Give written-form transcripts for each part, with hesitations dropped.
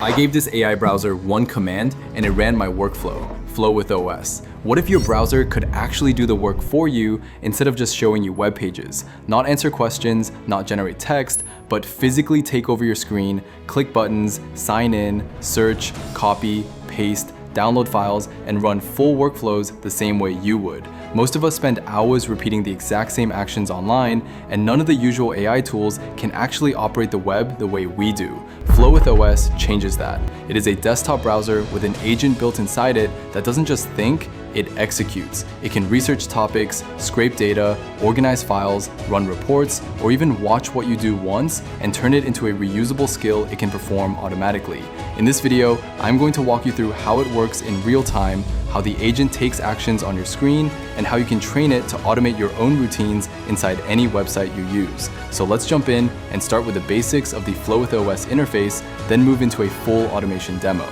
I gave this AI browser one command and it ran my workflow, Flow with OS. What if your browser could actually do the work for you instead of just showing you web pages? Not answer questions, not generate text, but physically take over your screen, click buttons, sign in, search, copy, paste, download files, and run full workflows the same way you would. Most of us spend hours repeating the exact same actions online, and none of the usual AI tools can actually operate the web the way we do. Flow with OS changes that. It is a desktop browser with an agent built inside it that doesn't just think, it executes. It can research topics, scrape data, organize files, run reports, or even watch what you do once and turn it into a reusable skill it can perform automatically. In this video, I'm going to walk you through how it works in real time, how the agent takes actions on your screen, and how you can train it to automate your own routines inside any website you use. So let's jump in and start with the basics of the Flow with OS interface, then move into a full automation demo.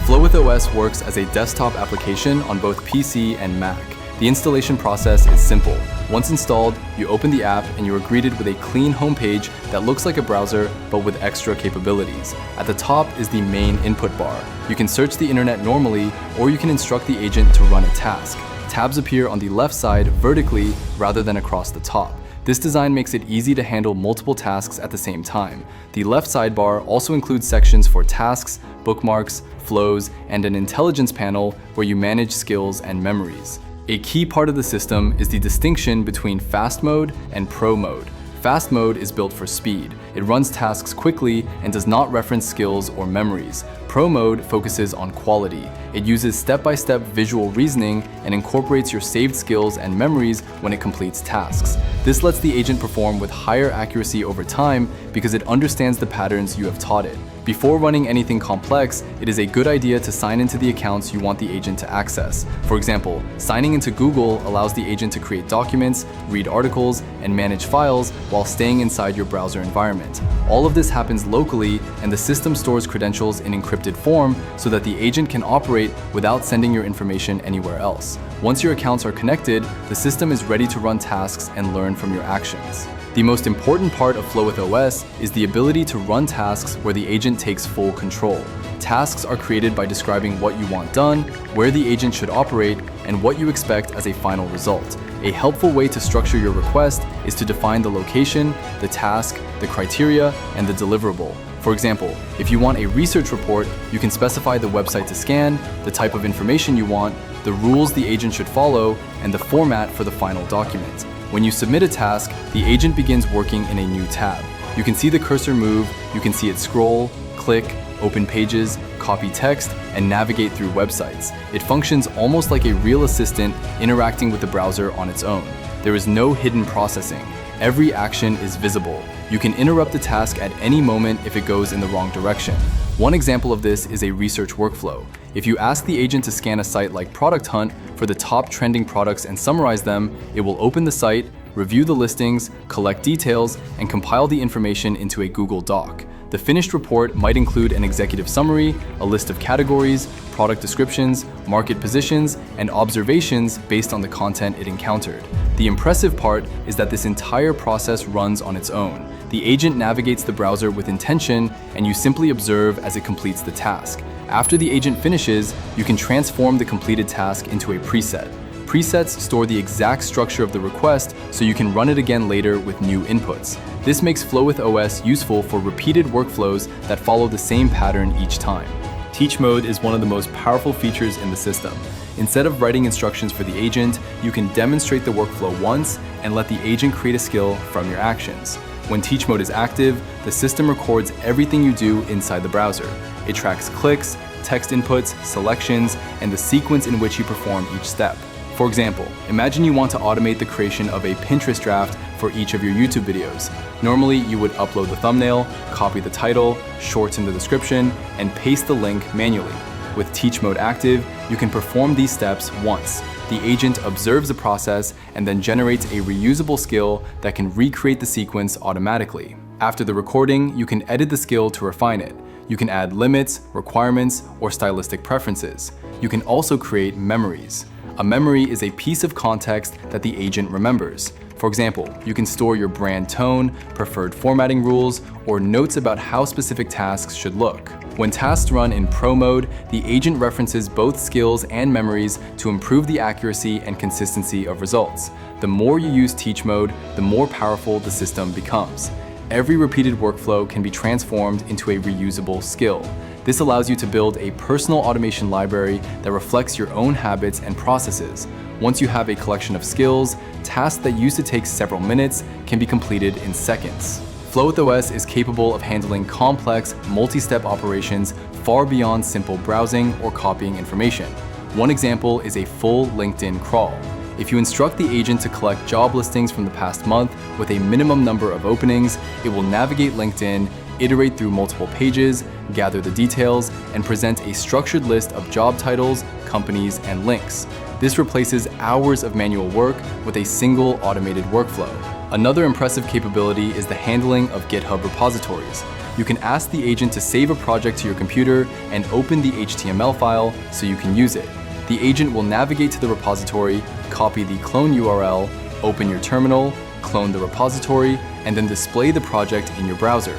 Flow with OS works as a desktop application on both PC and Mac. The installation process is simple. Once installed, you open the app and you are greeted with a clean homepage that looks like a browser but with extra capabilities. At the top is the main input bar. You can search the internet normally, or you can instruct the agent to run a task. Tabs appear on the left side vertically rather than across the top. This design makes it easy to handle multiple tasks at the same time. The left sidebar also includes sections for tasks, bookmarks, flows, and an intelligence panel where you manage skills and memories. A key part of the system is the distinction between fast mode and pro mode. Fast mode is built for speed. It runs tasks quickly and does not reference skills or memories. Pro mode focuses on quality. It uses step-by-step visual reasoning and incorporates your saved skills and memories when it completes tasks. This lets the agent perform with higher accuracy over time because it understands the patterns you have taught it. Before running anything complex, it is a good idea to sign into the accounts you want the agent to access. For example, signing into Google allows the agent to create documents, read articles, and manage files while staying inside your browser environment. All of this happens locally, and the system stores credentials in encrypted form so that the agent can operate without sending your information anywhere else. Once your accounts are connected, the system is ready to run tasks and learn from your actions. The most important part of Flow with OS is the ability to run tasks where the agent takes full control. Tasks are created by describing what you want done, where the agent should operate, and what you expect as a final result. A helpful way to structure your request is to define the location, the task, the criteria, and the deliverable. For example, if you want a research report, you can specify the website to scan, the type of information you want, the rules the agent should follow, and the format for the final document. When you submit a task, the agent begins working in a new tab. You can see the cursor move, you can see it scroll, click, open pages, copy text, and navigate through websites. It functions almost like a real assistant interacting with the browser on its own. There is no hidden processing. Every action is visible. You can interrupt the task at any moment if it goes in the wrong direction. One example of this is a research workflow. If you ask the agent to scan a site like Product Hunt for the top trending products and summarize them, it will open the site, review the listings, collect details, and compile the information into a Google Doc. The finished report might include an executive summary, a list of categories, product descriptions, market positions, and observations based on the content it encountered. The impressive part is that this entire process runs on its own. The agent navigates the browser with intention, and you simply observe as it completes the task. After the agent finishes, you can transform the completed task into a preset. Presets store the exact structure of the request so you can run it again later with new inputs. This makes Flow with OS useful for repeated workflows that follow the same pattern each time. Teach mode is one of the most powerful features in the system. Instead of writing instructions for the agent, you can demonstrate the workflow once and let the agent create a skill from your actions. When Teach mode is active, the system records everything you do inside the browser. It tracks clicks, text inputs, selections, and the sequence in which you perform each step. For example, imagine you want to automate the creation of a Pinterest draft for each of your YouTube videos. Normally, you would upload the thumbnail, copy the title, shorten the description, and paste the link manually. With Teach mode active, you can perform these steps once. The agent observes the process and then generates a reusable skill that can recreate the sequence automatically. After the recording, you can edit the skill to refine it. You can add limits, requirements, or stylistic preferences. You can also create memories. A memory is a piece of context that the agent remembers. For For example, you can store your brand tone, preferred formatting rules, or notes about how specific tasks should look. When tasks run in Pro mode, the agent references both skills and memories to improve the accuracy and consistency of results. The more you use Teach mode, the more powerful the system becomes. Every repeated workflow can be transformed into a reusable skill. This allows you to build a personal automation library that reflects your own habits and processes. Once you have a collection of skills, tasks that used to take several minutes can be completed in seconds. Flow with OS is capable of handling complex, multi-step operations far beyond simple browsing or copying information. One example is a full LinkedIn crawl. If you instruct the agent to collect job listings from the past month with a minimum number of openings, it will navigate LinkedIn, iterate through multiple pages, gather the details, and present a structured list of job titles, companies, and links. This replaces hours of manual work with a single automated workflow. Another impressive capability is the handling of GitHub repositories. You can ask the agent to save a project to your computer and open the HTML file so you can use it. The agent will navigate to the repository, copy the clone URL, open your terminal, clone the repository, and then display the project in your browser.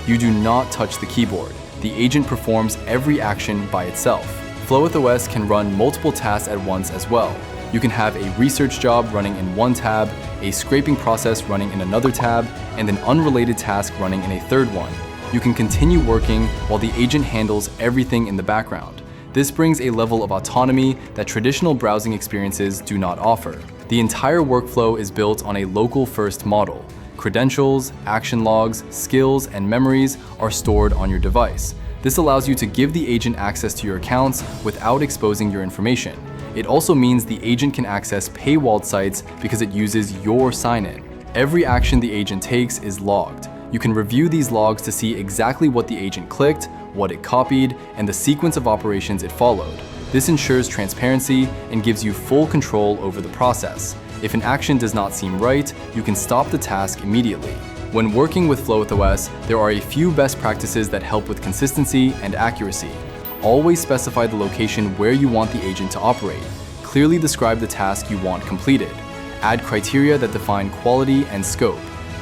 You do not touch the keyboard. The agent performs every action by itself. Flow with OS can run multiple tasks at once as well. You can have a research job running in one tab, a scraping process running in another tab, and an unrelated task running in a third one. You can continue working while the agent handles everything in the background. This brings a level of autonomy that traditional browsing experiences do not offer. The entire workflow is built on a local-first model. Credentials, action logs, skills, and memories are stored on your device. This allows you to give the agent access to your accounts without exposing your information. It also means the agent can access paywalled sites because it uses your sign-in. Every action the agent takes is logged. You can review these logs to see exactly what the agent clicked, what it copied, and the sequence of operations it followed. This ensures transparency and gives you full control over the process. If an action does not seem right, you can stop the task immediately. When working with Flow with OS, there are a few best practices that help with consistency and accuracy. Always specify the location where you want the agent to operate. Clearly describe the task you want completed. Add criteria that define quality and scope.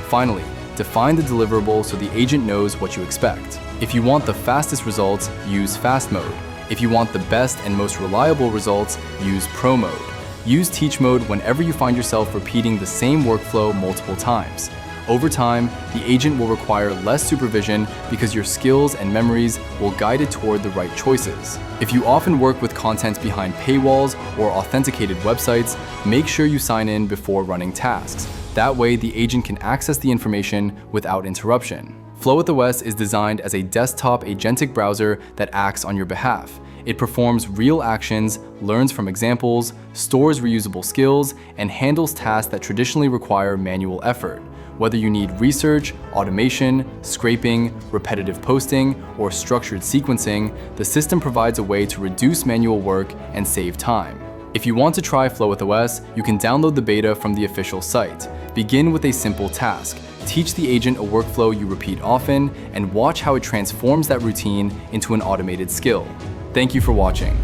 Finally, define the deliverable so the agent knows what you expect. If you want the fastest results, use Fast mode. If you want the best and most reliable results, use Pro mode. Use Teach mode whenever you find yourself repeating the same workflow multiple times. Over time, the agent will require less supervision because your skills and memories will guide it toward the right choices. If you often work with content behind paywalls or authenticated websites, make sure you sign in before running tasks. That way, the agent can access the information without interruption. Flow with OS is designed as a desktop agentic browser that acts on your behalf. It performs real actions, learns from examples, stores reusable skills, and handles tasks that traditionally require manual effort. Whether you need research, automation, scraping, repetitive posting, or structured sequencing, the system provides a way to reduce manual work and save time. If you want to try Flow with OS, you can download the beta from the official site. Begin with a simple task. Teach the agent a workflow you repeat often, and watch how it transforms that routine into an automated skill. Thank you for watching.